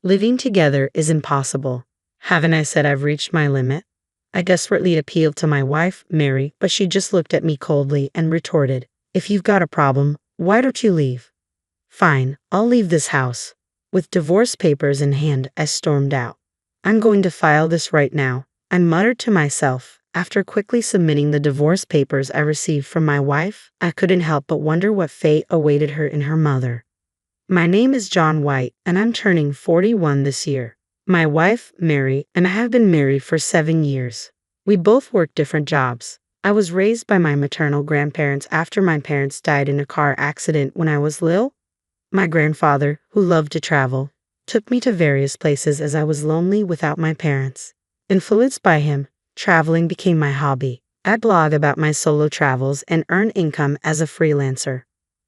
Living together is impossible. Haven't I said I've reached my limit? I desperately appealed to my wife, Mary, but she just looked at me coldly and retorted, "If you've got a problem, why don't you leave?" "Fine, I'll leave this house." With divorce papers in hand, I stormed out. "I'm going to file this right now," I muttered to myself. After quickly submitting the divorce papers I received from my wife, I couldn't help but wonder what fate awaited her and her mother. My name is John White, and I'm turning 41 this year. My wife, Mary, and I have been married for 7 years. We both work different jobs. I was raised by my maternal grandparents after my parents died in a car accident when I was little. My grandfather, who loved to travel, took me to various places as I was lonely without my parents. Influenced by him, traveling became my hobby. I'd blog about my solo travels and earn income as a freelancer.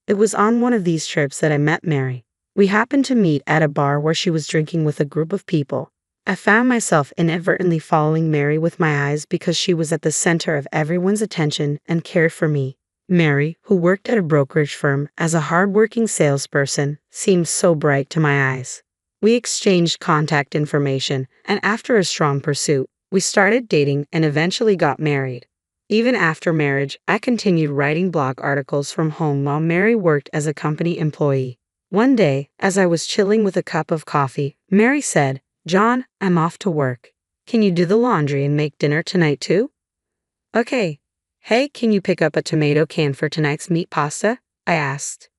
It was on one of these trips that I met Mary. We happened to meet at a bar where she was drinking with a group of people. I found myself inadvertently following Mary with my eyes because she was at the center of everyone's attention and cared for me. Mary, who worked at a brokerage firm as a hardworking salesperson, seemed so bright to my eyes. We exchanged contact information, and after a strong pursuit, we started dating and eventually got married. Even after marriage, I continued writing blog articles from home while Mary worked as a company employee. One day, as I was chilling with a cup of coffee, Mary said, "John, I'm off to work. Can you do the laundry and make dinner tonight too?" "Okay." "Hey, can you pick up a tomato can for tonight's meat pasta?" I asked.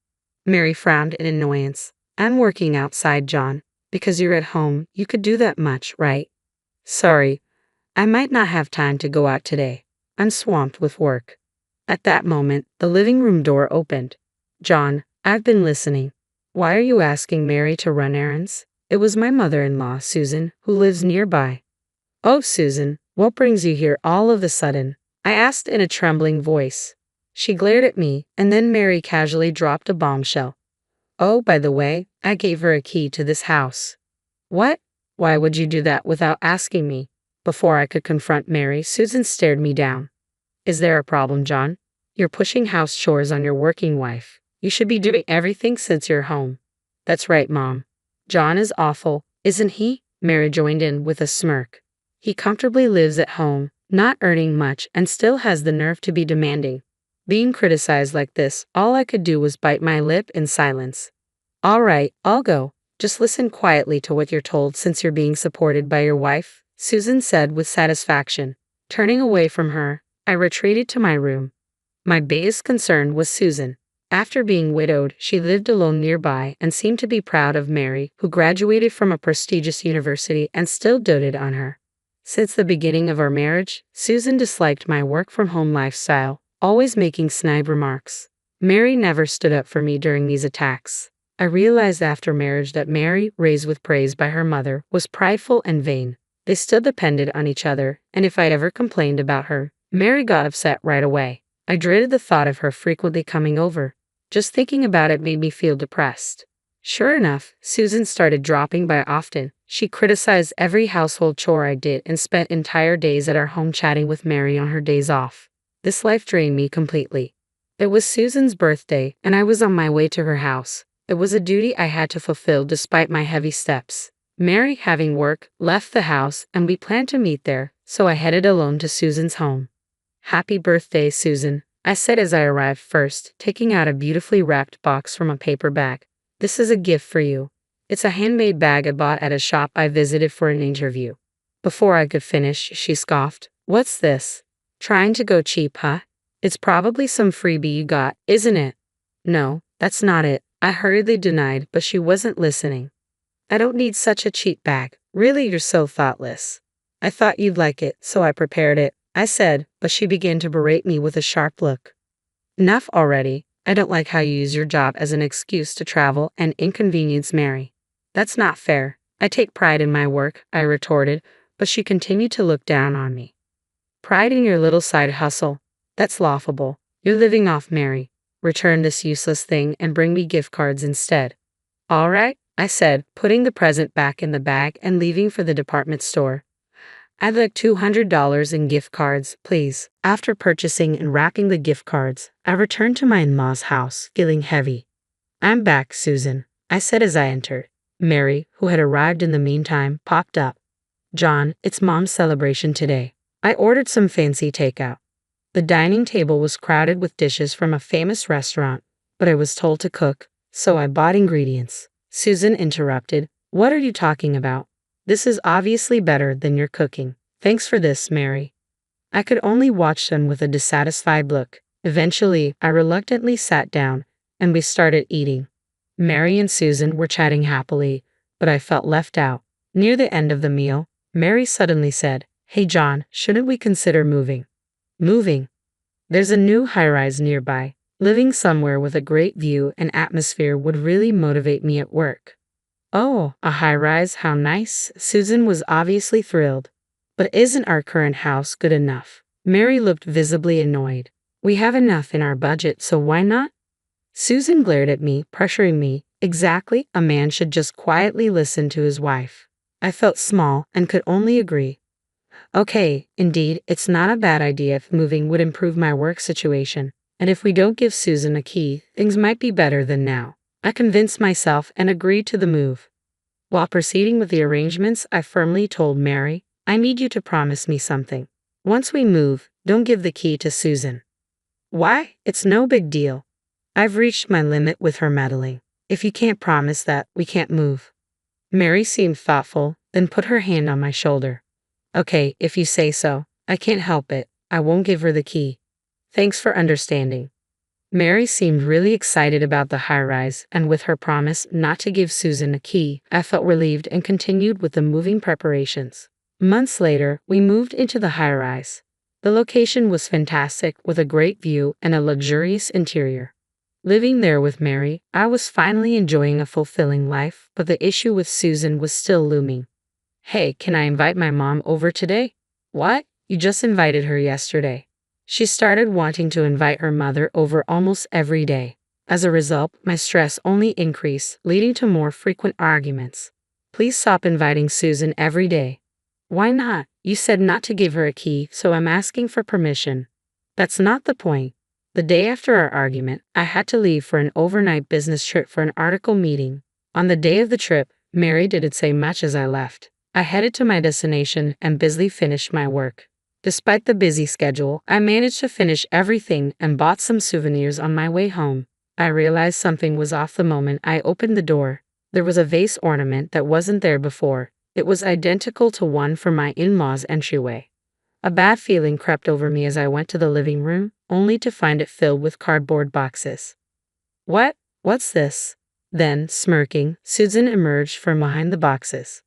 Mary frowned in annoyance. "I'm working outside, John. Because you're at home, you could do that much, right?" "Sorry, I might not have time to go out today. I'm swamped with work." At that moment, the living room door opened. "John, I've been listening. Why are you asking Mary to run errands?" It was my mother-in-law, Susan, who lives nearby. "Oh, Susan, what brings you here all of a sudden?" I asked in a trembling voice. She glared at me, and then Mary casually dropped a bombshell. "Oh, by the way, I gave her a key to this house." "What? Why would you do that without asking me?" Before I could confront Mary, Susan stared me down. "Is there a problem, John? You're pushing house chores on your working wife. You should be doing everything since you're home." "That's right, Mom. John is awful, isn't he?" Mary joined in with a smirk. "He comfortably lives at home, not earning much, and still has the nerve to be demanding." Being criticized like this, all I could do was bite my lip in silence. "All right, I'll go. Just listen quietly to what you're told since you're being supported by your wife," Susan said with satisfaction. Turning away from her, I retreated to my room. My biggest concern was Susan. After being widowed, she lived alone nearby and seemed to be proud of Mary, who graduated from a prestigious university and still doted on her. Since the beginning of our marriage, Susan disliked my work-from-home lifestyle, always making snide remarks. Mary never stood up for me during these attacks. I realized after marriage that Mary, raised with praise by her mother, was prideful and vain. They still depended on each other, and if I'd ever complained about her, Mary got upset right away. I dreaded the thought of her frequently coming over. Just thinking about it made me feel depressed. Sure enough, Susan started dropping by often. She criticized every household chore I did and spent entire days at our home chatting with Mary on her days off. This life drained me completely. It was Susan's birthday, and I was on my way to her house. It was a duty I had to fulfill despite my heavy steps. Mary, having work, left the house, and we planned to meet there, so I headed alone to Susan's home. "Happy birthday, Susan," I said as I arrived first, taking out a beautifully wrapped box from a paper bag. "This is a gift for you. It's a handmade bag I bought at a shop I visited for an interview." Before I could finish, she scoffed. "What's this? Trying to go cheap, huh? It's probably some freebie you got, isn't it?" "No, that's not it," I hurriedly denied, but she wasn't listening. "I don't need such a cheap bag. Really, you're so thoughtless. I thought you'd like it, so I prepared it," I said, but she began to berate me with a sharp look. "Enough already. I don't like how you use your job as an excuse to travel and inconvenience Mary." "That's not fair. I take pride in my work," I retorted, but she continued to look down on me. "Pride in your little side hustle. That's laughable. You're living off Mary. Return this useless thing and bring me gift cards instead." "All right," I said, putting the present back in the bag and leaving for the department store. "I'd like $200 in gift cards, please." After purchasing and wrapping the gift cards, I returned to my in-laws' house, feeling heavy. "I'm back, Susan," I said as I entered. Mary, who had arrived in the meantime, popped up. John, it's Mom's celebration today. I ordered some fancy takeout. The dining table was crowded with dishes from a famous restaurant, but I was told to cook, so I bought ingredients. Susan interrupted. What are you talking about? This is obviously better than your cooking. Thanks for this, Mary. I could only watch them with a dissatisfied look. Eventually, I reluctantly sat down, and we started eating. Mary and Susan were chatting happily, but I felt left out. Near the end of the meal, Mary suddenly said, Hey John, shouldn't we consider moving? Moving? There's a new high-rise nearby. Living somewhere with a great view and atmosphere would really motivate me at work. Oh, a high-rise, how nice. Susan was obviously thrilled. But isn't our current house good enough? Mary looked visibly annoyed. We have enough in our budget, so why not? Susan glared at me, pressuring me. Exactly, a man should just quietly listen to his wife. I felt small and could only agree. Okay, indeed, it's not a bad idea if moving would improve my work situation. And if we don't give Susan a key, things might be better than now. I convinced myself and agreed to the move. While proceeding with the arrangements, I firmly told Mary, I need you to promise me something. Once we move, don't give the key to Susan. Why? It's no big deal. I've reached my limit with her meddling. If you can't promise that, we can't move. Mary seemed thoughtful, then put her hand on my shoulder. Okay, if you say so. I can't help it. I won't give her the key. Thanks for understanding. Mary seemed really excited about the high-rise, and with her promise not to give Susan a key, I felt relieved and continued with the moving preparations. Months later, we moved into the high-rise. The location was fantastic, with a great view and a luxurious interior. Living there with Mary, I was finally enjoying a fulfilling life, but the issue with Susan was still looming. Hey, can I invite my mom over today? What? You just invited her yesterday. She started wanting to invite her mother over almost every day. As a result, my stress only increased, leading to more frequent arguments. Please stop inviting Susan every day. Why not? You said not to give her a key, so I'm asking for permission. That's not the point. The day after our argument, I had to leave for an overnight business trip for an article meeting. On the day of the trip, Mary didn't say much as I left. I headed to my destination and busily finished my work. Despite the busy schedule, I managed to finish everything and bought some souvenirs on my way home. I realized something was off the moment I opened the door. There was a vase ornament that wasn't there before. It was identical to one from my in-laws' entryway. A bad feeling crept over me as I went to the living room, only to find it filled with cardboard boxes. What? What's this? Then, smirking, Susan emerged from behind the boxes.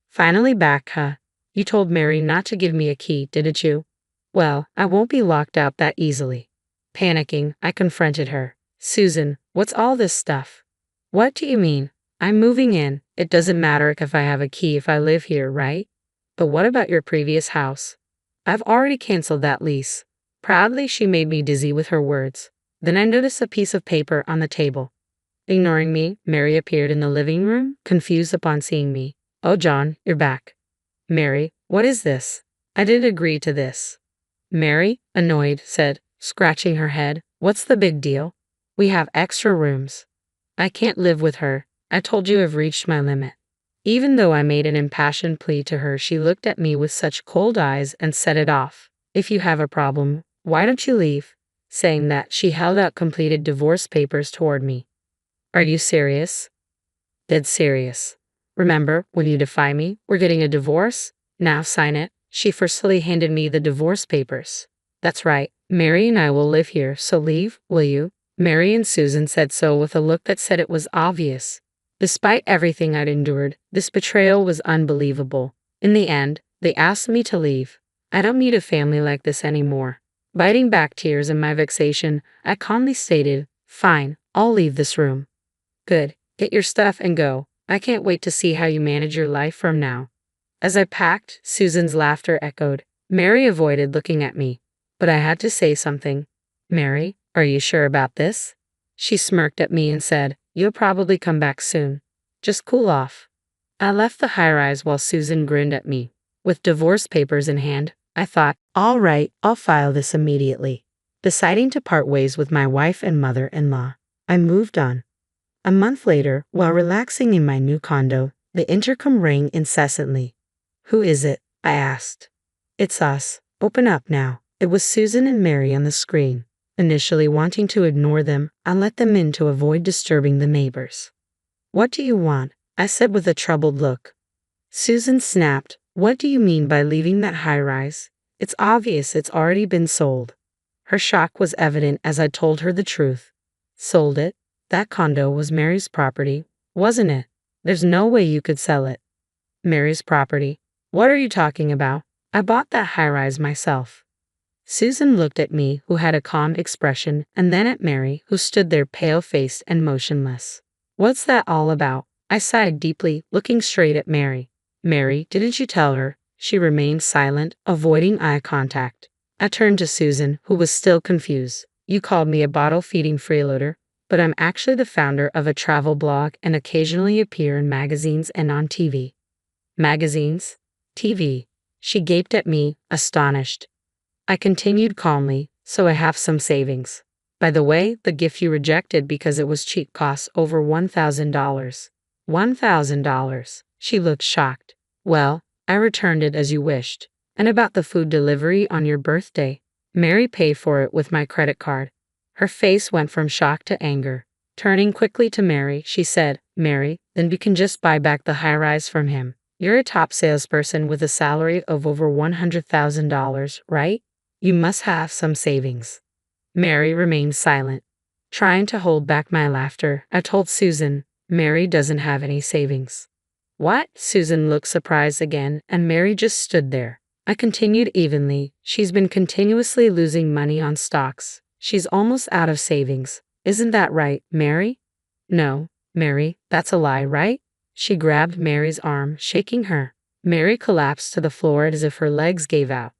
Finally back, huh? You told Mary not to give me a key, didn't you? Well, I won't be locked out that easily. Panicking, I confronted her. Susan, what's all this stuff? What do you mean? I'm moving in. It doesn't matter if I have a key if I live here, right? But what about your previous house? I've already canceled that lease. Proudly, she made me dizzy with her words. Then I noticed a piece of paper on the table. Ignoring me, Mary appeared in the living room, confused upon seeing me. Oh, John, you're back. Mary, what is this? I didn't agree to this. Mary, annoyed, said, scratching her head, what's the big deal? We have extra rooms. I can't live with her. I told you I've reached my limit. Even though I made an impassioned plea to her, she looked at me with such cold eyes and set it off. If you have a problem, why don't you leave? Saying that, she held out completed divorce papers toward me. Are you serious? Dead serious. Remember, when you defy me, we're getting a divorce? Now sign it. She forcefully handed me the divorce papers. That's right. Mary and I will live here, so leave, will you? Mary and Susan said so with a look that said it was obvious. Despite everything I'd endured, this betrayal was unbelievable. In the end, they asked me to leave. I don't need a family like this anymore. Biting back tears in my vexation, I calmly stated, fine, I'll leave this room. Good. Get your stuff and go. I can't wait to see how you manage your life from now. As I packed, Susan's laughter echoed. Mary avoided looking at me, but I had to say something. Mary, are you sure about this? She smirked at me and said, you'll probably come back soon. Just cool off. I left the high-rise while Susan grinned at me. With divorce papers in hand, I thought, all right, I'll file this immediately. Deciding to part ways with my wife and mother-in-law, I moved on. A month later, while relaxing in my new condo, the intercom rang incessantly. "Who is it?" I asked. "It's us. Open up now." It was Susan and Mary on the screen. Initially wanting to ignore them, I let them in to avoid disturbing the neighbors. "What do you want?" I said with a troubled look. Susan snapped, "What do you mean by leaving that high-rise? It's obvious it's already been sold." Her shock was evident as I told her the truth. "Sold it? That condo was Mary's property, wasn't it? There's no way you could sell it." "Mary's property? What are you talking about? I bought that high-rise myself." Susan looked at me, who had a calm expression, and then at Mary, who stood there pale-faced and motionless. "What's that all about?" I sighed deeply, looking straight at Mary. "Mary, didn't you tell her?" She remained silent, avoiding eye contact. I turned to Susan, who was still confused. "You called me a bottle-feeding freeloader, but I'm actually the founder of a travel blog and occasionally appear in magazines and on TV." "Magazines? TV?" She gaped at me, astonished. I continued calmly, "So I have some savings. By the way, the gift you rejected because it was cheap costs over $1,000. $1,000. She looked shocked. "Well, I returned it as you wished. And about the food delivery on your birthday? Mary paid for it with my credit card." Her face went from shock to anger. Turning quickly to Mary, she said, "Mary, then we can just buy back the high-rise from him. You're a top salesperson with a salary of over $100,000, right? You must have some savings." Mary remained silent. Trying to hold back my laughter, I told Susan, "Mary doesn't have any savings." "What?" Susan looked surprised again, and Mary just stood there. I continued evenly, "She's been continuously losing money on stocks. She's almost out of savings. Isn't that right, Mary?" "No, Mary, that's a lie, right?" She grabbed Mary's arm, shaking her. Mary collapsed to the floor as if her legs gave out.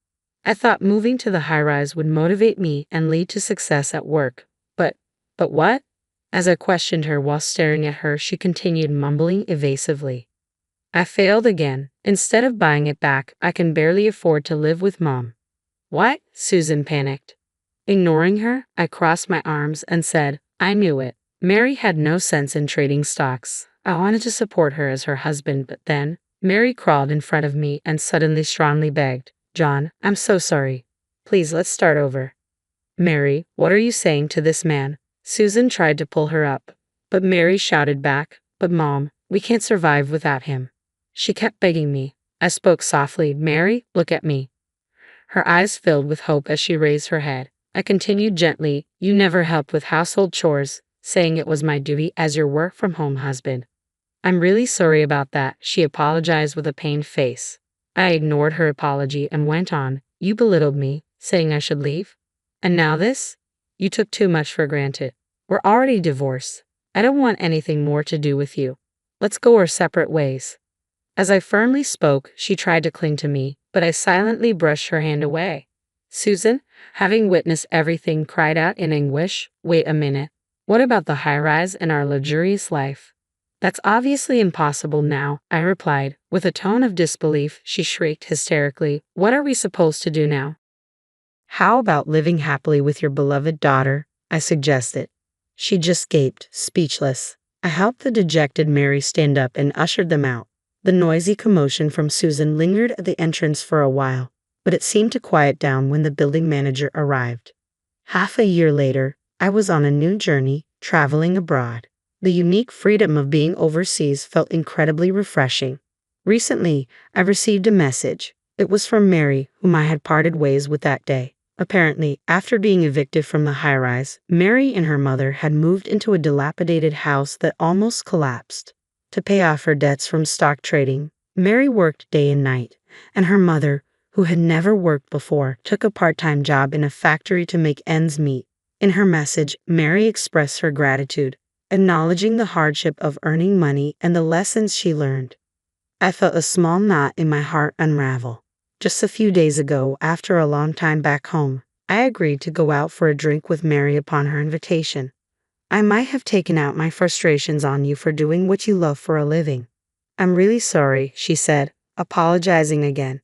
I thought moving to the high-rise would motivate me and lead to success at work. But what? As I questioned her while staring at her, she continued mumbling evasively. "I failed again. Instead of buying it back, I can barely afford to live with Mom." "What?" Susan panicked. Ignoring her, I crossed my arms and said, "I knew it. Mary had no sense in trading stocks. I wanted to support her as her husband, but then Mary crawled in front of me and suddenly strongly begged, "John, I'm so sorry. Please, let's start over." "Mary, what are you saying to this man?" Susan tried to pull her up, but Mary shouted back, "But Mom, we can't survive without him." She kept begging me. I spoke softly, "Mary, look at me." Her eyes filled with hope as she raised her head. I continued gently, "You never helped with household chores, saying it was my duty as your work-from-home husband." "I'm really sorry about that," she apologized with a pained face. I ignored her apology and went on, "You belittled me, saying I should leave. And now this? You took too much for granted. We're already divorced. I don't want anything more to do with you. Let's go our separate ways." As I firmly spoke, she tried to cling to me, but I silently brushed her hand away. Susan, having witnessed everything, cried out in anguish, "Wait a minute. What about the high-rise and our luxurious life?" "That's obviously impossible now," I replied. With a tone of disbelief, she shrieked hysterically, "What are we supposed to do now?" "How about living happily with your beloved daughter?" I suggested. She just gaped, speechless. I helped the dejected Mary stand up and ushered them out. The noisy commotion from Susan lingered at the entrance for a while, but it seemed to quiet down when the building manager arrived. Half a year later, I was on a new journey, traveling abroad. The unique freedom of being overseas felt incredibly refreshing. Recently, I received a message. It was from Mary, whom I had parted ways with that day. Apparently, after being evicted from the high-rise, Mary and her mother had moved into a dilapidated house that almost collapsed. To pay off her debts from stock trading, Mary worked day and night, and her mother, who had never worked before, took a part-time job in a factory to make ends meet. In her message, Mary expressed her gratitude, acknowledging the hardship of earning money and the lessons she learned. I felt a small knot in my heart unravel. Just a few days ago, after a long time back home, I agreed to go out for a drink with Mary upon her invitation. "I might have taken out my frustrations on you for doing what you love for a living. I'm really sorry," she said, apologizing again.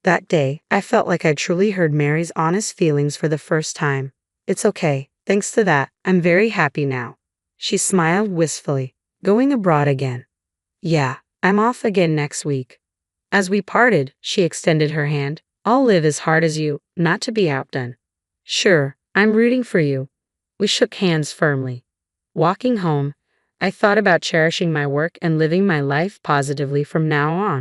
That day, I felt like I truly heard Mary's honest feelings for the first time. "It's okay. Thanks to that, I'm very happy now." She smiled wistfully. Going abroad again? Yeah, I'm off again next week. As we parted, she extended her hand. I'll live as hard as you, not to be outdone. Sure, I'm rooting for you. We shook hands firmly. Walking home, I thought about cherishing my work and living my life positively from now on.